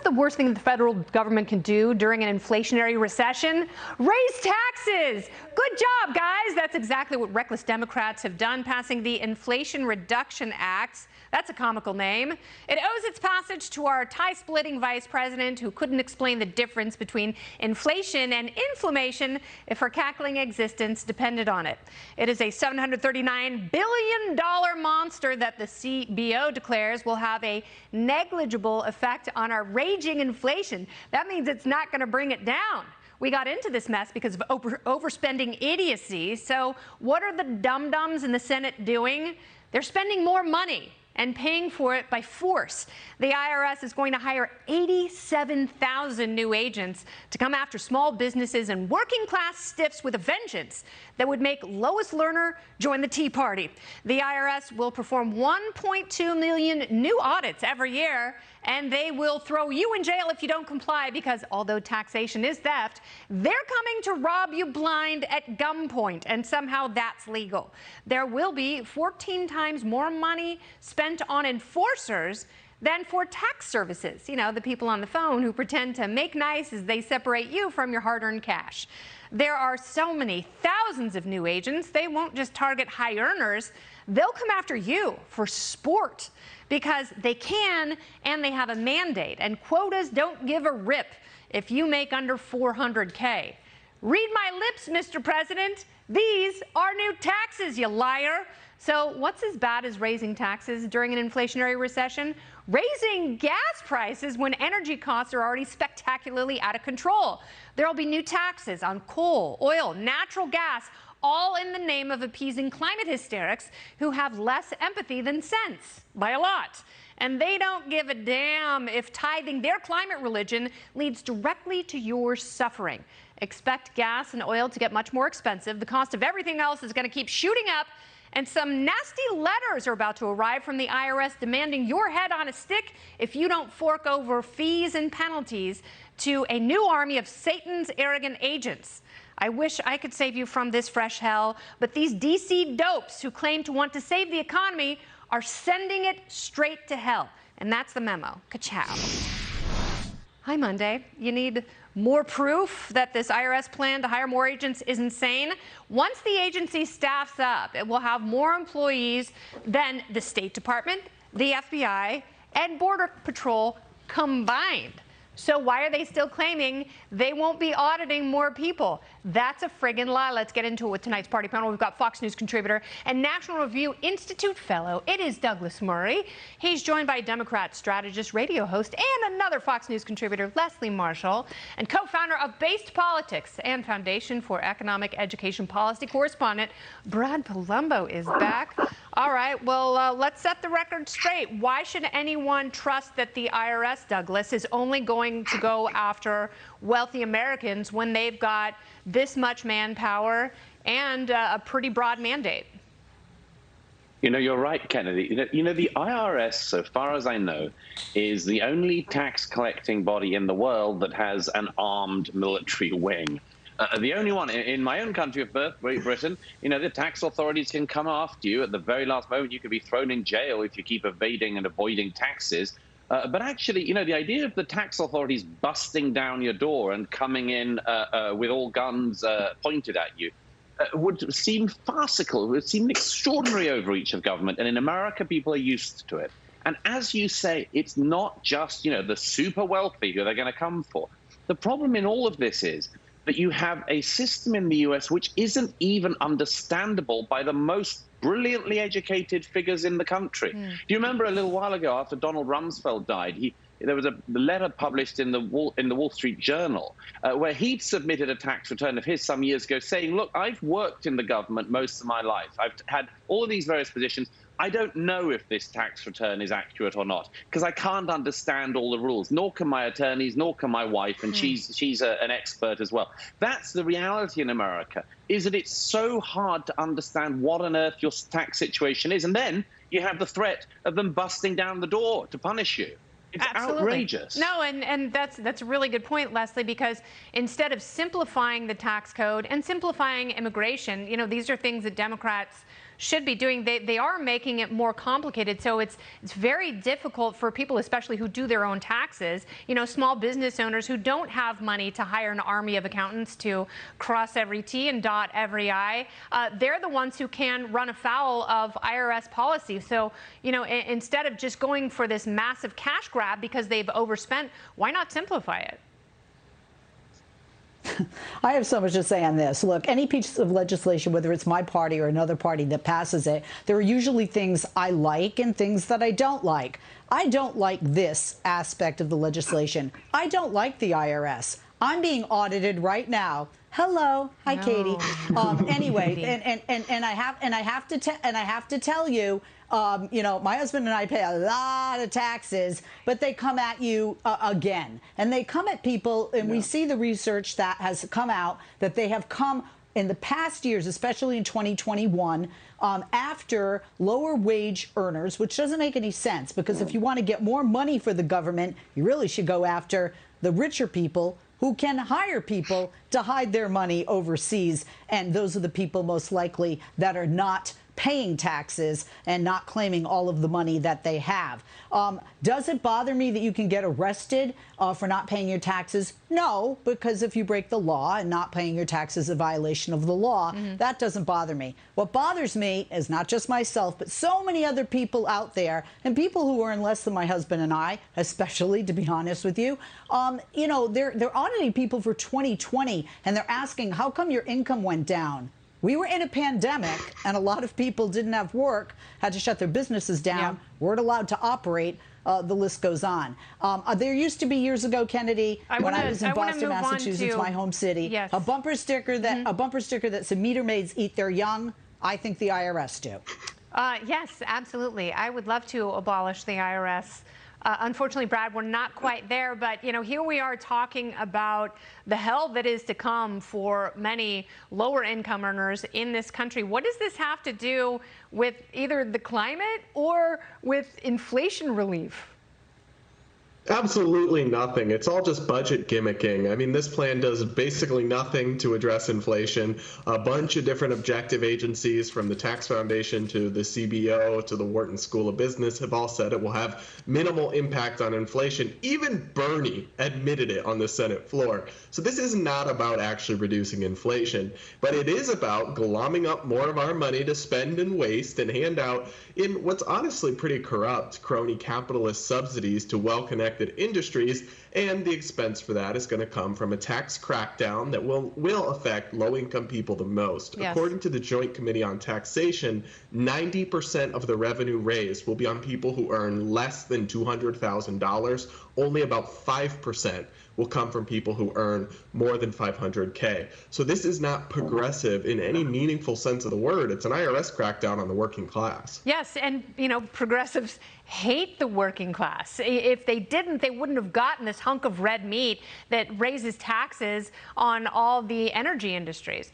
the worst thing the federal government can do during an inflationary recession? Raise taxes! Good job, guys! That's exactly what reckless Democrats have done, passing the Inflation Reduction Act. That's a comical name. It owes its passage to our tie-splitting vice president who couldn't explain the difference between inflation and inflammation if her cackling existence depended on it. It is a $739 billion monster that the CBO declares will have a negligible effect on our raging inflation. That means it's not going to bring it down. We got into this mess because of overspending idiocy. So what are the dum-dums in the Senate doing? They're spending more money and paying for it by force. The IRS is going to hire 87,000 new agents to come after small businesses and working-class stiffs with a vengeance that would make Lois Lerner join the Tea Party. The IRS will perform 1.2 million new audits every year, and they will throw you in jail if you don't comply because although taxation is theft, they're coming to rob you blind at gunpoint, and somehow that's legal. There will be 14 times more money spent on enforcers than for tax services. You know, the people on the phone who pretend to make nice as they separate you from your hard-earned cash. There are so many thousands of new agents, they won't just target high earners. They'll come after you for sport because they can and they have a mandate. And quotas don't give a rip if you make under 400K. Read my lips, Mr. President. These are new taxes, you liar. So what's as bad as raising taxes during an inflationary recession? Raising gas prices when energy costs are already spectacularly out of control. There'll be new taxes on coal, oil, natural gas, all in the name of appeasing climate hysterics who have less empathy than sense, by a lot. And they don't give a damn if tithing their climate religion leads directly to your suffering. Expect gas and oil to get much more expensive. The cost of everything else is going to keep shooting up. And some nasty letters are about to arrive from the IRS demanding your head on a stick if you don't fork over fees and penalties to a new army of Satan's arrogant agents. I wish I could save you from this fresh hell, but these DC dopes who claim to want to save the economy are sending it straight to hell. And that's the memo. Ka-chow. Hi, Monday. You need more proof that this IRS plan to hire more agents is insane? Once the agency staffs up, it will have more employees than the State Department, the FBI, and Border Patrol combined. So why are they still claiming they won't be auditing more people? That's a friggin' lie. Let's get into it with tonight's party panel. We've got Fox News contributor and National Review Institute fellow. It is Douglas Murray. He's joined by Democrat strategist, radio host, and another Fox News contributor, Leslie Marshall, and co-founder of Based Politics and Foundation for Economic Education Policy correspondent, Brad Palumbo is back. All right, well, let's set the record straight. Why should anyone trust that the IRS, Douglas, is only going to go after wealthy Americans when they've got this much manpower and a pretty broad mandate? You know, you're right, Kennedy. You know, the IRS, so far as I know, is the only tax collecting body in the world that has an armed military wing. The only one in my own country of birth, Great Britain, you know, the tax authorities can come after you at the very last moment. You could be thrown in jail if you keep evading and avoiding taxes. But actually, you know, the idea of the tax authorities busting down your door and coming in with all guns pointed at you would seem farcical. It would seem an extraordinary overreach of government. And in America, people are used to it. And as you say, it's not just, you know, the super wealthy who they're going to come for. The problem in all of this is that you have a system in the US which isn't even understandable by the most brilliantly educated figures in the country. Do you remember a little while ago after Donald Rumsfeld died, there was a letter published in the Wall Street Journal where he'd submitted a tax return of his some years ago saying, look, I've worked in the government most of my life. I've had all of these various positions. I don't know if this tax return is accurate or not because I can't understand all the rules, nor can my attorneys, nor can my wife, and she's an expert as well. That's the reality in America, is that it's so hard to understand what on earth your tax situation is. And then you have the threat of them busting down the door to punish you. It's outrageous. No, and that's a really good point, Leslie, because instead of simplifying the tax code and simplifying immigration, you know, these are things that Democrats should be doing. They are making it more complicated. So it's very difficult for people, especially who do their own taxes, you know, small business owners who don't have money to hire an army of accountants to cross every T and dot every I. They're the ones who can run afoul of IRS policy. So, you know, instead of just going for this massive cash grab because they've overspent, why not simplify it? I have so much to say on this. Look, any piece of legislation, whether it's my party or another party that passes it, there are usually things I like and things that I don't like. I don't like this aspect of the legislation. I don't like the IRS. I'm being audited right now. Hello, hi, no. Katie. Anyway, and I have to tell you, you know, my husband and I pay a lot of taxes, but they come at you again, and they come at people, and we see the research that has come out that they have come in the past years, especially in 2021, after lower wage earners, which doesn't make any sense, because if you want to get more money for the government, you really should go after the richer people who can hire people to hide their money overseas. And those are the people most likely that are not paying taxes and not claiming all of the money that they have. Does it bother me that you can get arrested for not paying your taxes? No, because if you break the law and not paying your taxes is a violation of the law, that doesn't bother me. What bothers me is not just myself, but so many other people out there, and people who earn less than my husband and I, especially, to be honest with you. You know, they're auditing people for 2020, and they're asking, how come your income went down? We were in a pandemic, and a lot of people didn't have work, had to shut their businesses down, weren't allowed to operate. The list goes on. There used to be years ago, Kennedy, when I was in Boston, Massachusetts, my home city, a bumper sticker that said meter maids eat their young. I think the IRS do. Yes, absolutely. I would love to abolish the IRS. Unfortunately, Brad, we're not quite there, but you know, here we are talking about the hell that is to come for many lower income earners in this country. What does this have to do with either the climate or with inflation relief? Absolutely nothing. It's all just budget gimmicking. I mean, this plan does basically nothing to address inflation. A bunch of different objective agencies, from the Tax Foundation to the CBO to the Wharton School of Business, have all said it will have minimal impact on inflation. Even Bernie admitted it on the Senate floor. So this is not about actually reducing inflation, but it is about glomming up more of our money to spend and waste and hand out in what's honestly pretty corrupt crony capitalist subsidies to well-connected industries, and the expense for that is going to come from a tax crackdown that will affect low-income people the most. Yes. According to the Joint Committee on Taxation, 90% of the revenue raised will be on people who earn less than $200,000. Only about 5% will come from people who earn more than $500K. So this is not progressive in any meaningful sense of the word. It's an IRS crackdown on the working class. Yes, and you know, progressives hate the working class. If they didn't, they wouldn't have gotten this hunk of red meat that raises taxes on all the energy industries.